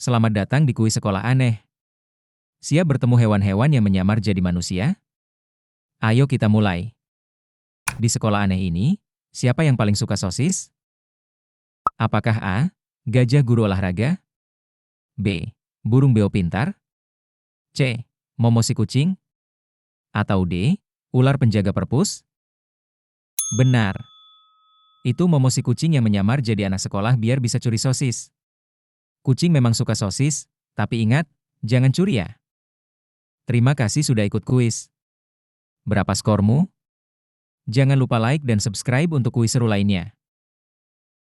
Selamat datang di kuis sekolah aneh. Siap bertemu hewan-hewan yang menyamar jadi manusia? Ayo kita mulai. Di sekolah aneh ini, siapa yang paling suka sosis? Apakah A. Gajah guru olahraga? B. Burung beo pintar? C. Momo si kucing? Atau D. Ular penjaga perpus? Benar. Itu Momo si kucing yang menyamar jadi anak sekolah biar bisa curi sosis. Kucing memang suka sosis, tapi ingat, jangan curi ya. Terima kasih sudah ikut kuis. Berapa skormu? Jangan lupa like dan subscribe untuk kuis seru lainnya.